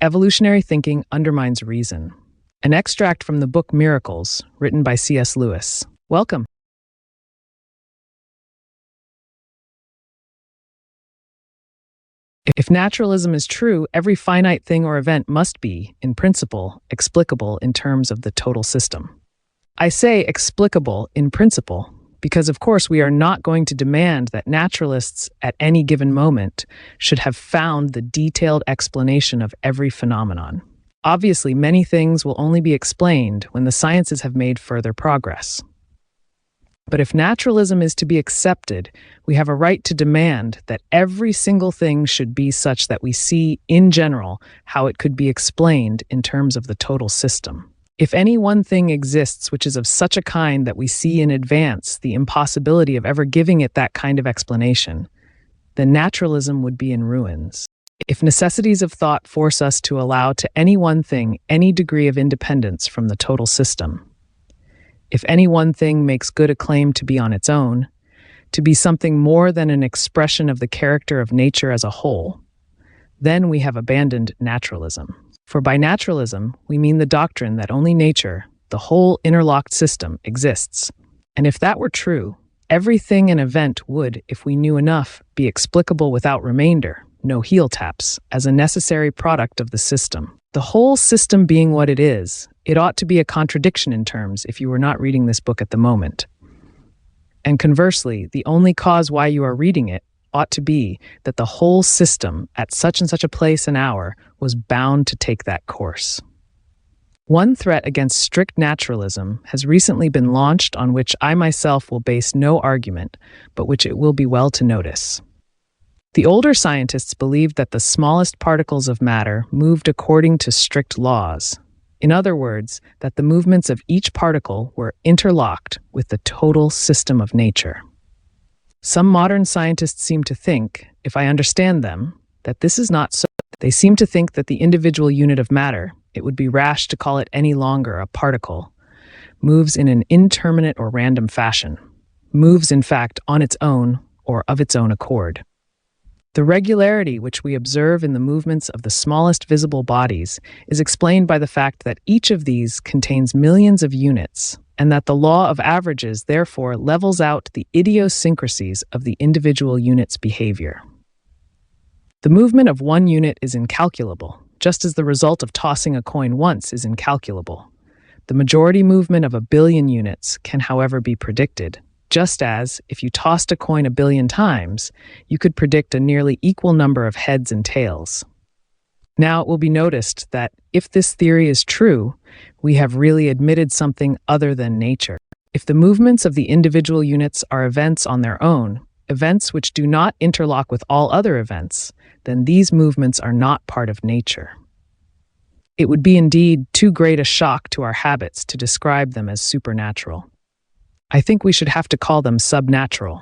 Evolutionary Thinking Undermines Reason. An extract from the book Miracles, written by C.S. Lewis. Welcome. If naturalism is true, every finite thing or event must be, in principle, explicable in terms of the total system. I say explicable in principle because, of course, we are not going to demand that naturalists at any given moment should have found the detailed explanation of every phenomenon. Obviously, many things will only be explained when the sciences have made further progress. But if naturalism is to be accepted, we have a right to demand that every single thing should be such that we see, in general, how it could be explained in terms of the total system. If any one thing exists which is of such a kind that we see in advance the impossibility of ever giving it that kind of explanation, then naturalism would be in ruins. If necessities of thought force us to allow to any one thing any degree of independence from the total system, if any one thing makes good a claim to be on its own, to be something more than an expression of the character of nature as a whole, then we have abandoned naturalism. For by naturalism, we mean the doctrine that only nature, the whole interlocked system, exists. And if that were true, everything and event would, if we knew enough, be explicable without remainder, no heel taps, as a necessary product of the system. The whole system being what it is, it ought to be a contradiction in terms if you were not reading this book at the moment. And conversely, the only cause why you are reading it ought to be that the whole system at such and such a place and hour was bound to take that course. One threat against strict naturalism has recently been launched on which I myself will base no argument, but which it will be well to notice. The older scientists believed that the smallest particles of matter moved according to strict laws. In other words, that the movements of each particle were interlocked with the total system of nature. Some modern scientists seem to think, if I understand them, that this is not so. They seem to think that the individual unit of matter, it would be rash to call it any longer a particle, moves in an indeterminate or random fashion, moves in fact on its own or of its own accord. The regularity which we observe in the movements of the smallest visible bodies is explained by the fact that each of these contains millions of units, and that the law of averages therefore levels out the idiosyncrasies of the individual unit's behavior. The movement of one unit is incalculable, just as the result of tossing a coin once is incalculable. The majority movement of 1 billion units can, however, be predicted, just as, if you tossed a coin 1 billion times, you could predict a nearly equal number of heads and tails. Now it will be noticed that, if this theory is true, we have really admitted something other than nature. If the movements of the individual units are events on their own, events which do not interlock with all other events, then these movements are not part of nature. It would be indeed too great a shock to our habits to describe them as supernatural. I think we should have to call them subnatural.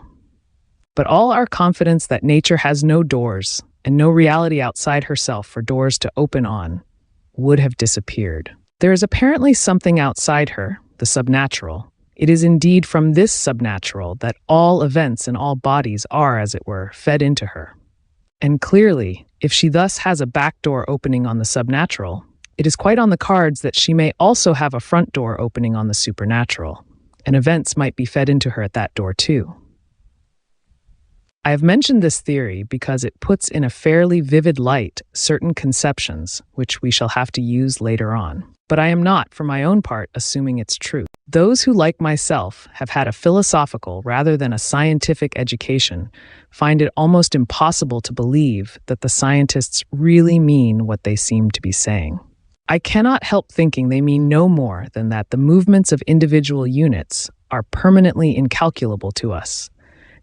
But all our confidence that nature has no doors and no reality outside herself for doors to open on would have disappeared. There is apparently something outside her, the subnatural. It is indeed from this subnatural that all events and all bodies are, as it were, fed into her. And clearly, if she thus has a back door opening on the subnatural, it is quite on the cards that she may also have a front door opening on the supernatural, and events might be fed into her at that door too. I have mentioned this theory because it puts in a fairly vivid light certain conceptions which we shall have to use later on. But I am not, for my own part, assuming its truth. Those who, like myself, have had a philosophical rather than a scientific education find it almost impossible to believe that the scientists really mean what they seem to be saying. I cannot help thinking they mean no more than that the movements of individual units are permanently incalculable to us,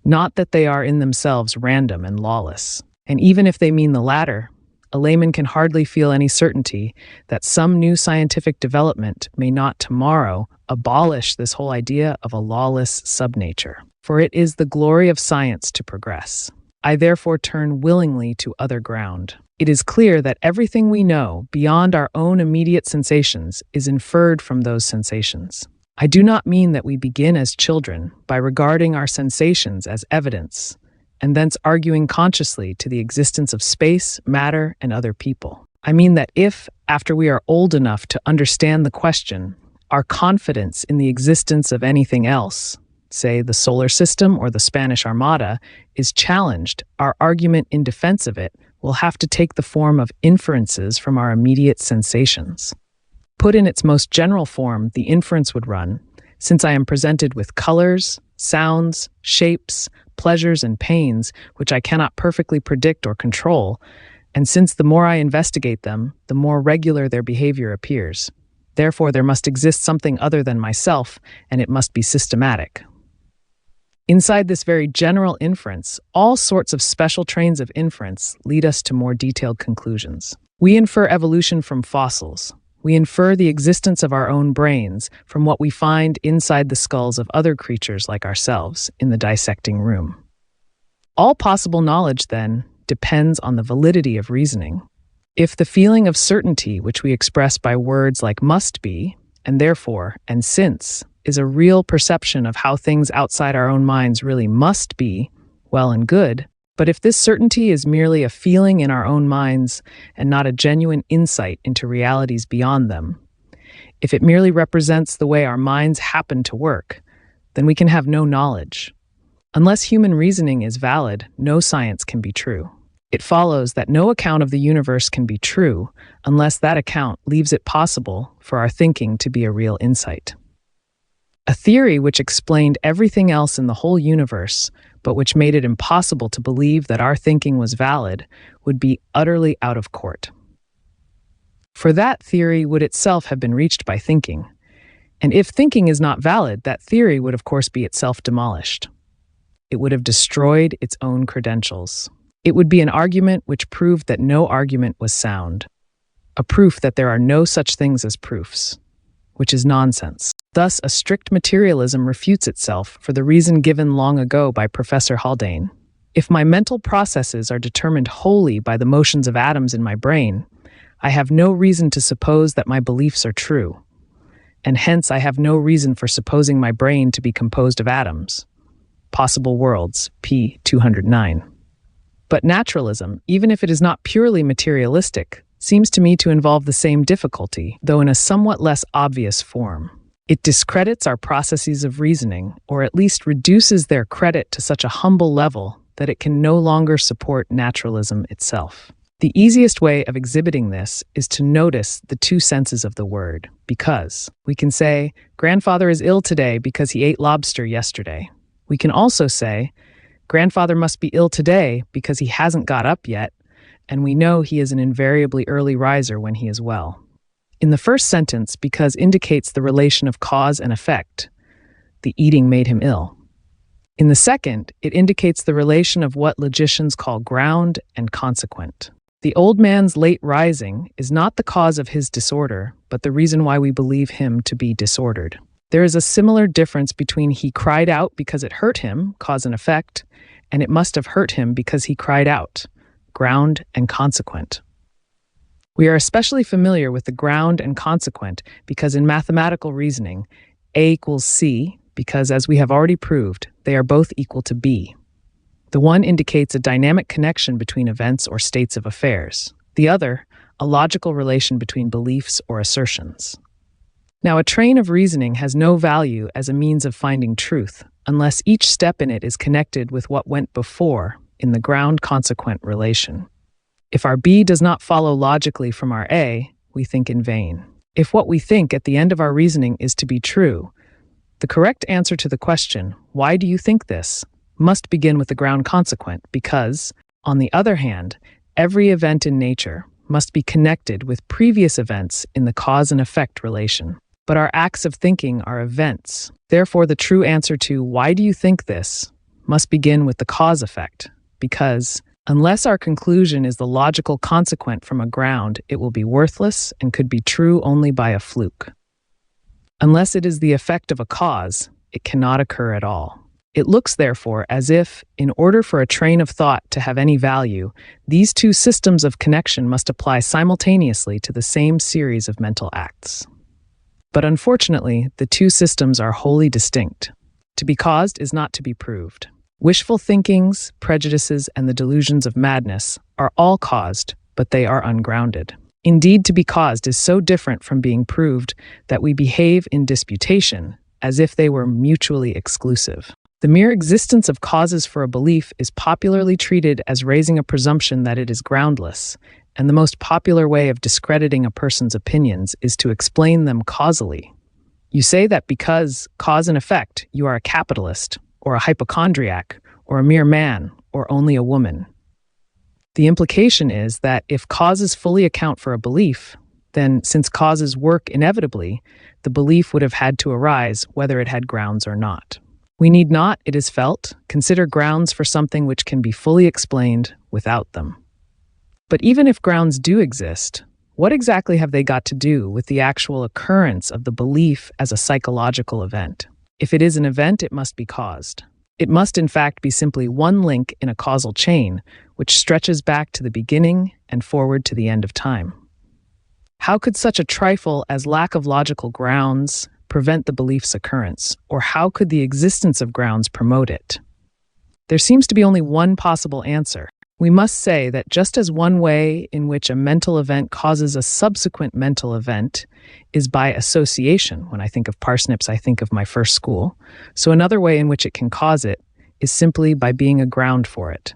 not that they are in themselves random and lawless. And even if they mean the latter, a layman can hardly feel any certainty that some new scientific development may not tomorrow abolish this whole idea of a lawless subnature. For it is the glory of science to progress. I therefore turn willingly to other ground. It is clear that everything we know beyond our own immediate sensations is inferred from those sensations. I do not mean that we begin as children by regarding our sensations as evidence, and thence arguing consciously to the existence of space, matter, and other people. I mean that if, after we are old enough to understand the question, our confidence in the existence of anything else, say the solar system or the Spanish Armada, is challenged, our argument in defense of it will have to take the form of inferences from our immediate sensations. Put in its most general form, the inference would run, since I am presented with colors, sounds, shapes, pleasures, and pains, which I cannot perfectly predict or control, and since the more I investigate them, the more regular their behavior appears. Therefore, there must exist something other than myself, and it must be systematic. Inside this very general inference, all sorts of special trains of inference lead us to more detailed conclusions. We infer evolution from fossils. We infer the existence of our own brains from what we find inside the skulls of other creatures like ourselves in the dissecting room. All possible knowledge, then, depends on the validity of reasoning. If the feeling of certainty which we express by words like must be, and therefore, and since, is a real perception of how things outside our own minds really must be, well and good, but if this certainty is merely a feeling in our own minds and not a genuine insight into realities beyond them, if it merely represents the way our minds happen to work, then we can have no knowledge. Unless human reasoning is valid, no science can be true. It follows that no account of the universe can be true unless that account leaves it possible for our thinking to be a real insight. A theory which explained everything else in the whole universe, but which made it impossible to believe that our thinking was valid, would be utterly out of court. For that theory would itself have been reached by thinking, and if thinking is not valid, that theory would of course be itself demolished. It would have destroyed its own credentials. It would be an argument which proved that no argument was sound, a proof that there are no such things as proofs, which is nonsense. Thus, a strict materialism refutes itself for the reason given long ago by Professor Haldane. If my mental processes are determined wholly by the motions of atoms in my brain, I have no reason to suppose that my beliefs are true, and hence I have no reason for supposing my brain to be composed of atoms. Possible Worlds, p. 209. But naturalism, even if it is not purely materialistic, seems to me to involve the same difficulty, though in a somewhat less obvious form. It discredits our processes of reasoning, or at least reduces their credit to such a humble level that it can no longer support naturalism itself. The easiest way of exhibiting this is to notice the two senses of the word, because. We can say, grandfather is ill today because he ate lobster yesterday. We can also say, grandfather must be ill today because he hasn't got up yet, and we know he is an invariably early riser when he is well. In the first sentence, because indicates the relation of cause and effect. The eating made him ill. In the second, it indicates the relation of what logicians call ground and consequent. The old man's late rising is not the cause of his disorder, but the reason why we believe him to be disordered. There is a similar difference between he cried out because it hurt him, cause and effect, and it must have hurt him because he cried out, ground and consequent. We are especially familiar with the ground and consequent because in mathematical reasoning, A equals C, because as we have already proved, they are both equal to B. The one indicates a dynamic connection between events or states of affairs. The other, a logical relation between beliefs or assertions. Now, a train of reasoning has no value as a means of finding truth, unless each step in it is connected with what went before in the ground-consequent relation. If our B does not follow logically from our A, we think in vain. If what we think at the end of our reasoning is to be true, the correct answer to the question, why do you think this, must begin with the ground consequent because, on the other hand, every event in nature must be connected with previous events in the cause and effect relation. But our acts of thinking are events. Therefore, the true answer to why do you think this must begin with the cause effect, because unless our conclusion is the logical consequent from a ground, it will be worthless and could be true only by a fluke. Unless it is the effect of a cause, it cannot occur at all. It looks, therefore, as if, in order for a train of thought to have any value, these two systems of connection must apply simultaneously to the same series of mental acts. But unfortunately, the two systems are wholly distinct. To be caused is not to be proved. Wishful thinkings, prejudices, and the delusions of madness are all caused, but they are ungrounded. Indeed, to be caused is so different from being proved that we behave in disputation as if they were mutually exclusive. The mere existence of causes for a belief is popularly treated as raising a presumption that it is groundless, and the most popular way of discrediting a person's opinions is to explain them causally. You say that because cause and effect, you are a capitalist, or a hypochondriac, or a mere man, or only a woman. The implication is that if causes fully account for a belief, then since causes work inevitably, the belief would have had to arise whether it had grounds or not. We need not, it is felt, consider grounds for something which can be fully explained without them. But even if grounds do exist, what exactly have they got to do with the actual occurrence of the belief as a psychological event? If it is an event, it must be caused. It must in fact be simply one link in a causal chain, which stretches back to the beginning and forward to the end of time. How could such a trifle as lack of logical grounds prevent the belief's occurrence, or how could the existence of grounds promote it? There seems to be only one possible answer. We must say that just as one way in which a mental event causes a subsequent mental event is by association, when I think of parsnips, I think of my first school, so another way in which it can cause it is simply by being a ground for it.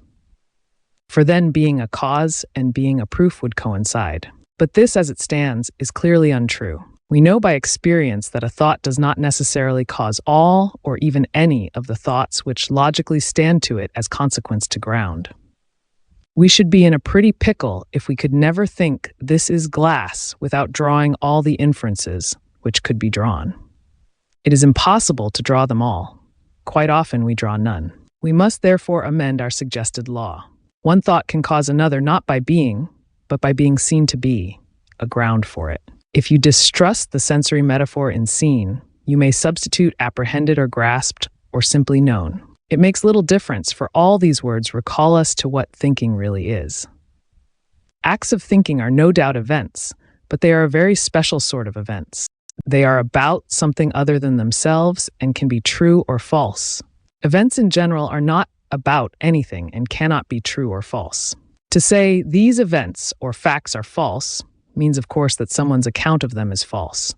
For then being a cause and being a proof would coincide. But this, as it stands, is clearly untrue. We know by experience that a thought does not necessarily cause all or even any of the thoughts which logically stand to it as consequence to ground. We should be in a pretty pickle if we could never think this is glass without drawing all the inferences which could be drawn. It is impossible to draw them all. Quite often we draw none. We must therefore amend our suggested law. One thought can cause another not by being, but by being seen to be, a ground for it. If you distrust the sensory metaphor in seen, you may substitute apprehended or grasped or simply known. It makes little difference, for all these words recall us to what thinking really is. Acts of thinking are no doubt events, but they are a very special sort of events. They are about something other than themselves and can be true or false. Events in general are not about anything and cannot be true or false. To say these events or facts are false means, of course, that someone's account of them is false.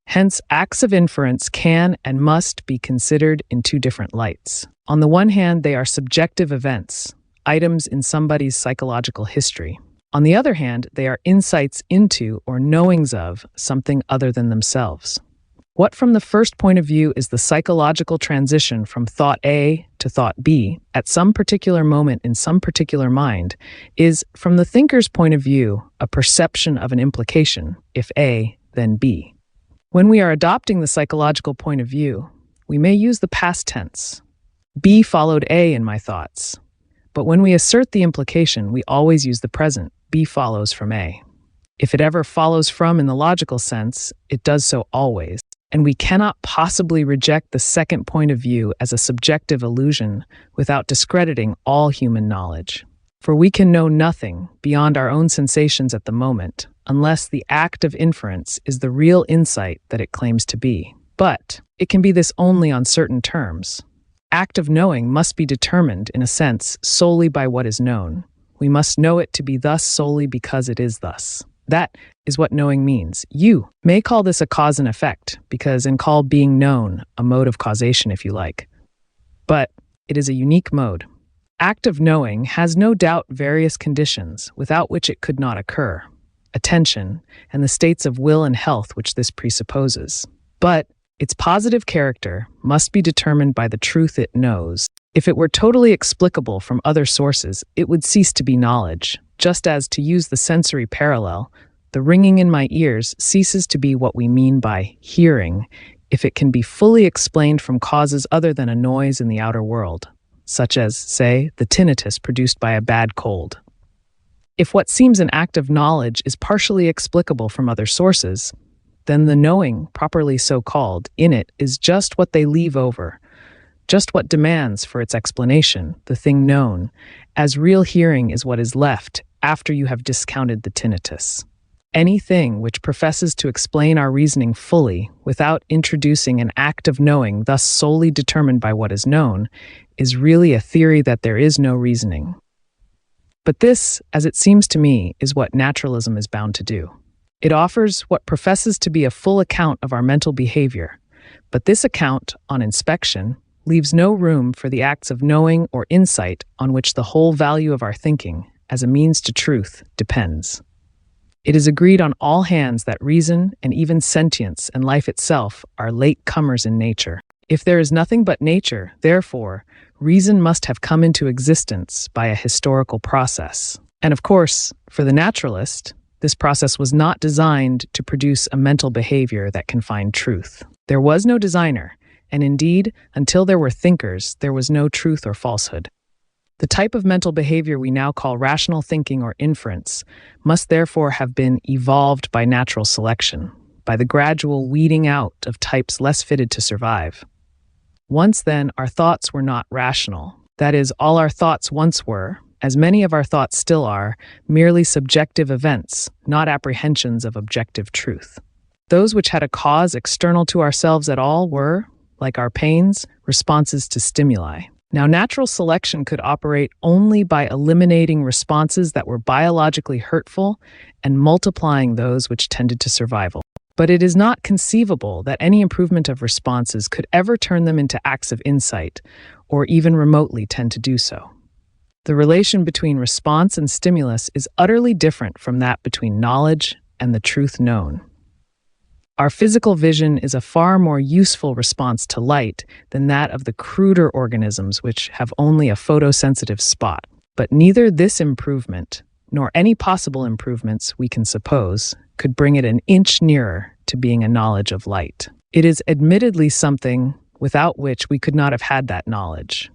Hence, acts of inference can and must be considered in two different lights. On the one hand, they are subjective events, items in somebody's psychological history. On the other hand, they are insights into or knowings of something other than themselves. What from the first point of view is the psychological transition from thought A to thought B at some particular moment in some particular mind is, from the thinker's point of view, a perception of an implication, if A, then B. When we are adopting the psychological point of view, we may use the past tense. B followed A in my thoughts. But when we assert the implication, we always use the present. B follows from A. If it ever follows from in the logical sense, it does so always. And we cannot possibly reject the second point of view as a subjective illusion without discrediting all human knowledge. For we can know nothing beyond our own sensations at the moment, unless the act of inference is the real insight that it claims to be. But it can be this only on certain terms. Act of knowing must be determined, in a sense, solely by what is known. We must know it to be thus solely because it is thus. That is what knowing means. You may call this a cause and effect, and call being known a mode of causation if you like. But it is a unique mode. Act of knowing has no doubt various conditions without which it could not occur. Attention, and the states of will and health which this presupposes. But its positive character must be determined by the truth it knows. If it were totally explicable from other sources, it would cease to be knowledge, just as, to use the sensory parallel, the ringing in my ears ceases to be what we mean by hearing if it can be fully explained from causes other than a noise in the outer world, such as, say, the tinnitus produced by a bad cold. If what seems an act of knowledge is partially explicable from other sources, then the knowing, properly so called, in it is just what they leave over, just what demands for its explanation, the thing known, as real hearing is what is left after you have discounted the tinnitus. Anything which professes to explain our reasoning fully without introducing an act of knowing thus solely determined by what is known is really a theory that there is no reasoning. But this, as it seems to me, is what naturalism is bound to do. It offers what professes to be a full account of our mental behavior, but this account, on inspection, leaves no room for the acts of knowing or insight on which the whole value of our thinking, as a means to truth, depends. It is agreed on all hands that reason and even sentience and life itself are late comers in nature. If there is nothing but nature, therefore, reason must have come into existence by a historical process. And of course, for the naturalist, this process was not designed to produce a mental behavior that can find truth. There was no designer, and indeed, until there were thinkers, there was no truth or falsehood. The type of mental behavior we now call rational thinking or inference must therefore have been evolved by natural selection, by the gradual weeding out of types less fitted to survive. Once then, our thoughts were not rational. That is, all our thoughts once were, as many of our thoughts still are, merely subjective events, not apprehensions of objective truth. Those which had a cause external to ourselves at all were, like our pains, responses to stimuli. Now, natural selection could operate only by eliminating responses that were biologically hurtful and multiplying those which tended to survival. But it is not conceivable that any improvement of responses could ever turn them into acts of insight, or even remotely tend to do so. The relation between response and stimulus is utterly different from that between knowledge and the truth known. Our physical vision is a far more useful response to light than that of the cruder organisms which have only a photosensitive spot. But neither this improvement, nor any possible improvements we can suppose, could bring it an inch nearer to being a knowledge of light. It is admittedly something without which we could not have had that knowledge.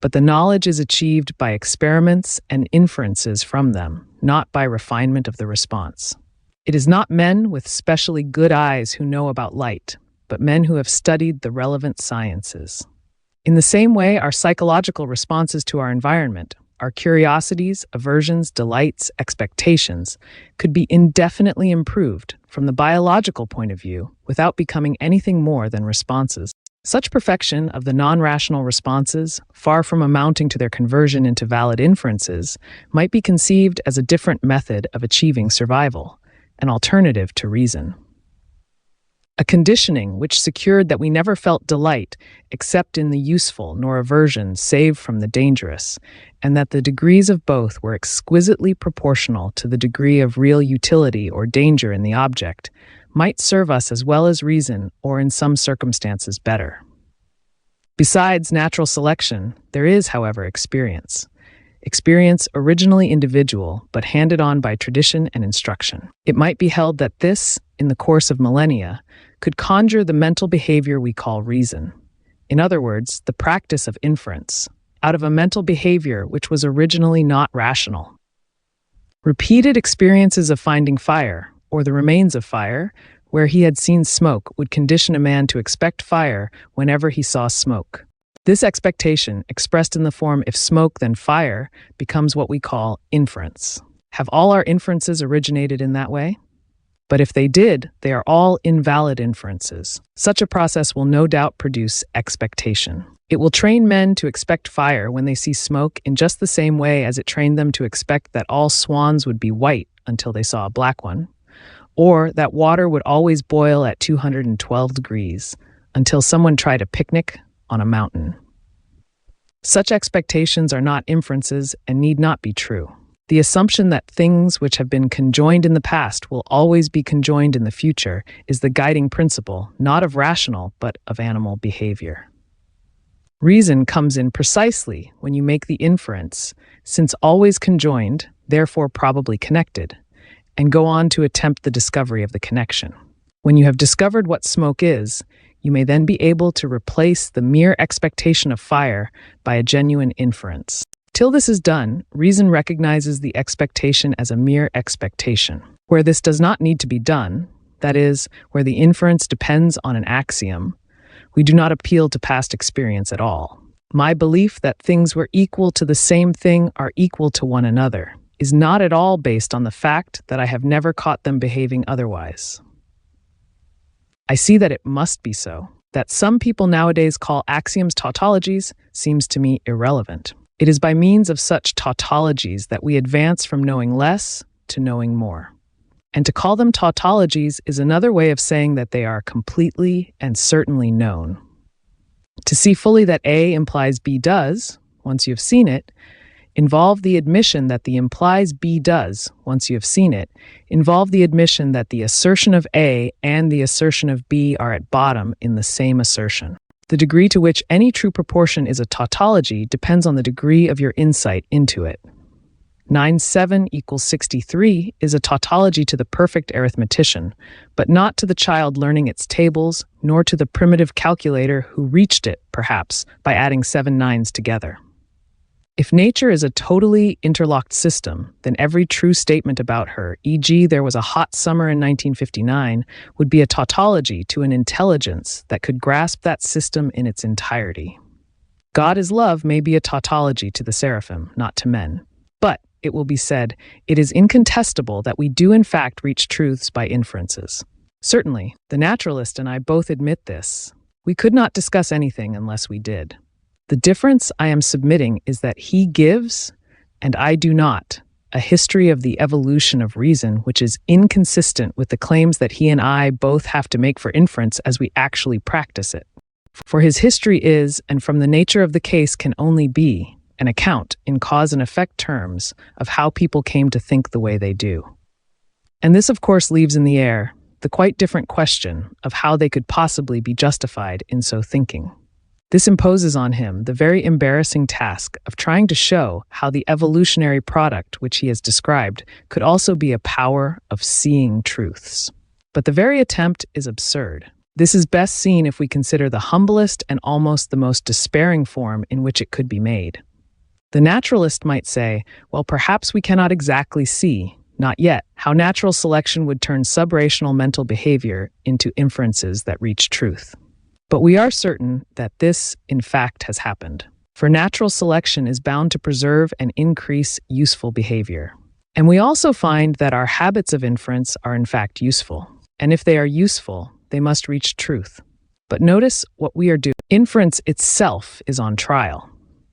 But the knowledge is achieved by experiments and inferences from them, not by refinement of the response. It is not men with specially good eyes who know about light, but men who have studied the relevant sciences. In the same way, our psychological responses to our environment, our curiosities, aversions, delights, expectations, could be indefinitely improved from the biological point of view without becoming anything more than responses. Such perfection of the non-rational responses, far from amounting to their conversion into valid inferences, might be conceived as a different method of achieving survival, an alternative to reason. A conditioning which secured that we never felt delight except in the useful, nor aversion save from the dangerous, and that the degrees of both were exquisitely proportional to the degree of real utility or danger in the object, might serve us as well as reason, or in some circumstances better. Besides natural selection, there is, however, experience. Experience originally individual, but handed on by tradition and instruction. It might be held that this, in the course of millennia, could conjure the mental behavior we call reason. In other words, the practice of inference, out of a mental behavior which was originally not rational. Repeated experiences of finding fire, or the remains of fire, where he had seen smoke, would condition a man to expect fire whenever he saw smoke. This expectation, expressed in the form if smoke then fire, becomes what we call inference. Have all our inferences originated in that way? But if they did, they are all invalid inferences. Such a process will no doubt produce expectation. It will train men to expect fire when they see smoke in just the same way as it trained them to expect that all swans would be white until they saw a black one, or that water would always boil at 212 degrees until someone tried a picnic on a mountain. Such expectations are not inferences and need not be true. The assumption that things which have been conjoined in the past will always be conjoined in the future is the guiding principle, not of rational, but of animal behavior. Reason comes in precisely when you make the inference, since always conjoined, therefore probably connected, and go on to attempt the discovery of the connection. When you have discovered what smoke is, you may then be able to replace the mere expectation of fire by a genuine inference. Till this is done, reason recognizes the expectation as a mere expectation. Where this does not need to be done, that is, where the inference depends on an axiom, we do not appeal to past experience at all. My belief that things were equal to the same thing are equal to one another is not at all based on the fact that I have never caught them behaving otherwise. I see that it must be so. That some people nowadays call axioms tautologies seems to me irrelevant. It is by means of such tautologies that we advance from knowing less to knowing more. And to call them tautologies is another way of saying that they are completely and certainly known. To see fully that A implies B does, once you have seen it, involve the admission that the implies B does, once you have seen it, involve the admission that the assertion of A and the assertion of B are at bottom in the same assertion. The degree to which any true proportion is a tautology depends on the degree of your insight into it. 9/7 = 63 is a tautology to the perfect arithmetician, but not to the child learning its tables, nor to the primitive calculator who reached it, perhaps, by adding 7 nines together. If nature is a totally interlocked system, then every true statement about her, e.g., there was a hot summer in 1959, would be a tautology to an intelligence that could grasp that system in its entirety. God is love may be a tautology to the seraphim, not to men. But, it will be said, it is incontestable that we do in fact reach truths by inferences. Certainly, the naturalist and I both admit this. We could not discuss anything unless we did. The difference I am submitting is that he gives, and I do not, a history of the evolution of reason which is inconsistent with the claims that he and I both have to make for inference as we actually practice it. For his history is, and from the nature of the case can only be, an account in cause and effect terms of how people came to think the way they do. And this, of course, leaves in the air the quite different question of how they could possibly be justified in so thinking. This imposes on him the very embarrassing task of trying to show how the evolutionary product which he has described could also be a power of seeing truths. But the very attempt is absurd. This is best seen if we consider the humblest and almost the most despairing form in which it could be made. The naturalist might say, well, perhaps we cannot exactly see, not yet, how natural selection would turn subrational mental behavior into inferences that reach truth. But we are certain that this, in fact, has happened. For natural selection is bound to preserve and increase useful behavior. And we also find that our habits of inference are in fact useful. And if they are useful, they must reach truth. But notice what we are doing. Inference itself is on trial.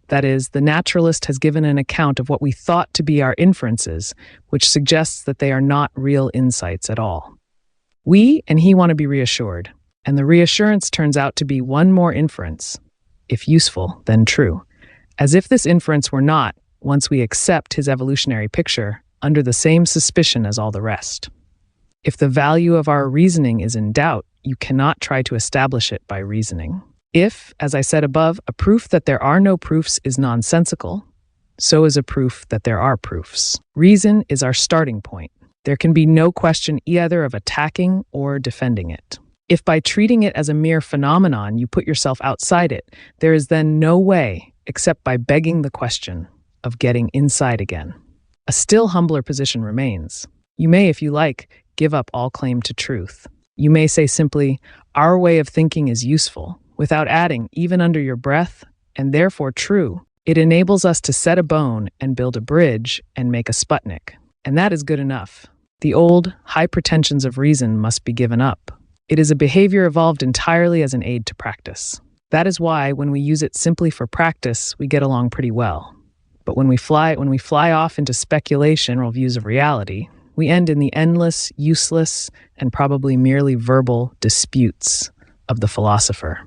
That is, the naturalist has given an account of what we thought to be our inferences, which suggests that they are not real insights at all. We and he want to be reassured. And the reassurance turns out to be one more inference, if useful, then true, as if this inference were not, once we accept his evolutionary picture, under the same suspicion as all the rest. If the value of our reasoning is in doubt, you cannot try to establish it by reasoning. If, as I said above, a proof that there are no proofs is nonsensical, so is a proof that there are proofs. Reason is our starting point. There can be no question either of attacking or defending it. If by treating it as a mere phenomenon you put yourself outside it, there is then no way, except by begging the question, of getting inside again. A still humbler position remains. You may, if you like, give up all claim to truth. You may say simply, our way of thinking is useful, without adding, even under your breath, and therefore true. It enables us to set a bone and build a bridge and make a Sputnik. And that is good enough. The old, high pretensions of reason must be given up. It is a behavior evolved entirely as an aid to practice. That is why, when we use it simply for practice, we get along pretty well. But when we fly off into speculational views of reality, we end in the endless, useless, and probably merely verbal disputes of the philosopher.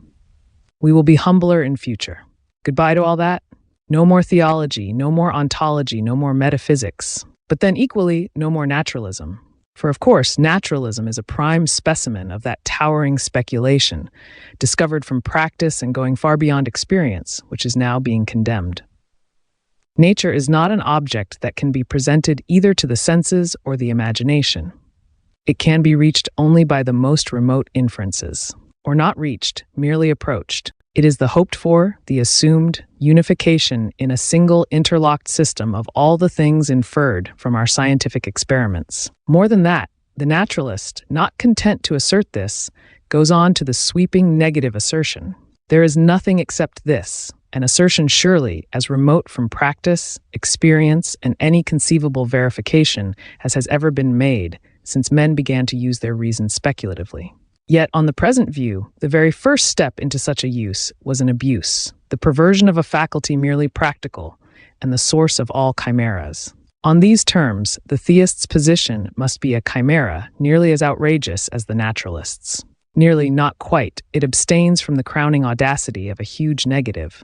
We will be humbler in future. Goodbye to all that. No more theology, no more ontology, no more metaphysics. But then equally, no more naturalism. For of course, naturalism is a prime specimen of that towering speculation, discovered from practice and going far beyond experience, which is now being condemned. Nature is not an object that can be presented either to the senses or the imagination. It can be reached only by the most remote inferences, or not reached, merely approached. It is the hoped-for, the assumed, unification in a single interlocked system of all the things inferred from our scientific experiments. More than that, the naturalist, not content to assert this, goes on to the sweeping negative assertion. There is nothing except this, an assertion surely as remote from practice, experience, and any conceivable verification as has ever been made since men began to use their reason speculatively. Yet, on the present view, the very first step into such a use was an abuse, the perversion of a faculty merely practical, and the source of all chimeras. On these terms, the theist's position must be a chimera nearly as outrageous as the naturalist's. Nearly not quite, it abstains from the crowning audacity of a huge negative.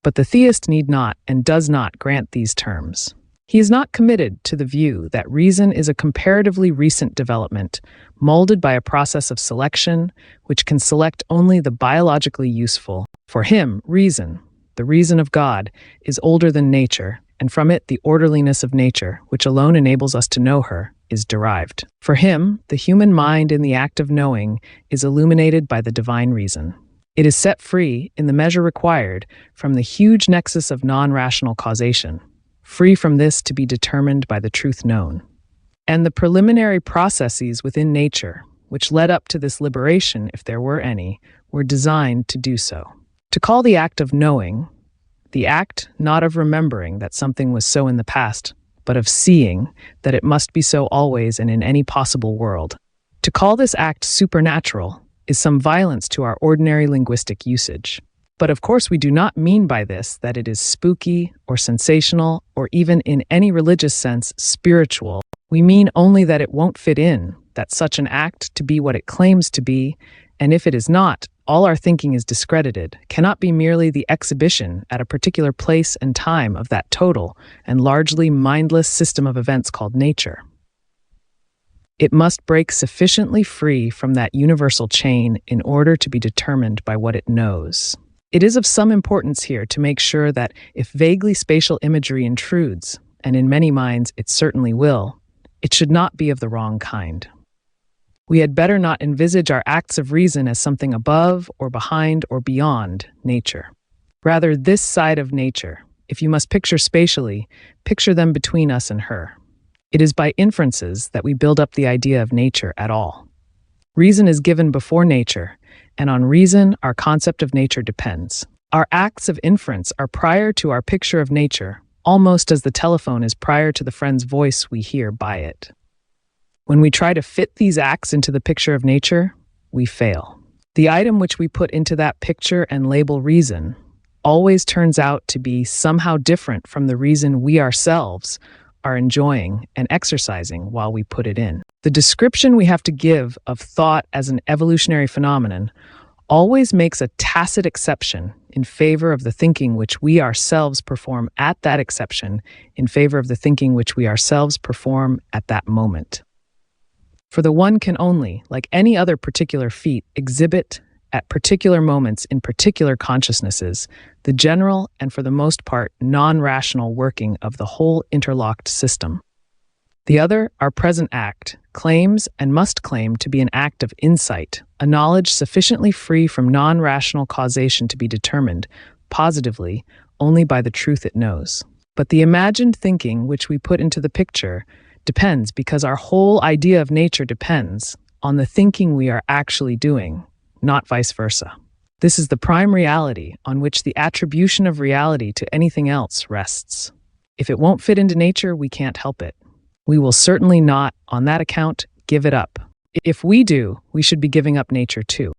But the theist need not and does not grant these terms. He is not committed to the view that reason is a comparatively recent development, molded by a process of selection, which can select only the biologically useful. For him, reason, the reason of God, is older than nature, and from it the orderliness of nature, which alone enables us to know her, is derived. For him, the human mind in the act of knowing is illuminated by the divine reason. It is set free, in the measure required, from the huge nexus of non-rational causation, free from this to be determined by the truth known. And the preliminary processes within nature, which led up to this liberation, if there were any, were designed to do so. To call the act of knowing, the act not of remembering that something was so in the past, but of seeing that it must be so always and in any possible world. To call this act supernatural is some violence to our ordinary linguistic usage. But of course we do not mean by this that it is spooky or sensational or even in any religious sense spiritual. We mean only that it won't fit in, that such an act to be what it claims to be, and if it is not, all our thinking is discredited, cannot be merely the exhibition at a particular place and time of that total and largely mindless system of events called nature. It must break sufficiently free from that universal chain in order to be determined by what it knows. It is of some importance here to make sure that if vaguely spatial imagery intrudes, and in many minds it certainly will, it should not be of the wrong kind. We had better not envisage our acts of reason as something above or behind or beyond nature. Rather, this side of nature, if you must picture spatially, picture them between us and her. It is by inferences that we build up the idea of nature at all. Reason is given before nature, and on reason our concept of nature depends. Our acts of inference are prior to our picture of nature, almost as the telephone is prior to the friend's voice we hear by it. When we try to fit these acts into the picture of nature, we fail. The item which we put into that picture and label reason always turns out to be somehow different from the reason we ourselves are enjoying and exercising while we put it in. The description we have to give of thought as an evolutionary phenomenon always makes a tacit exception in favor of the thinking which we ourselves perform at that exception, in favor of the thinking which we ourselves perform at that moment. For the one can only, like any other particular feat, exhibit at particular moments in particular consciousnesses the general and for the most part non-rational working of the whole interlocked system. The other, our present act, claims and must claim to be an act of insight, a knowledge sufficiently free from non-rational causation to be determined, positively, only by the truth it knows. But the imagined thinking which we put into the picture depends, because our whole idea of nature depends, on the thinking we are actually doing, not vice versa. This is the prime reality on which the attribution of reality to anything else rests. If it won't fit into nature, we can't help it. We will certainly not, on that account, give it up. If we do, we should be giving up nature too.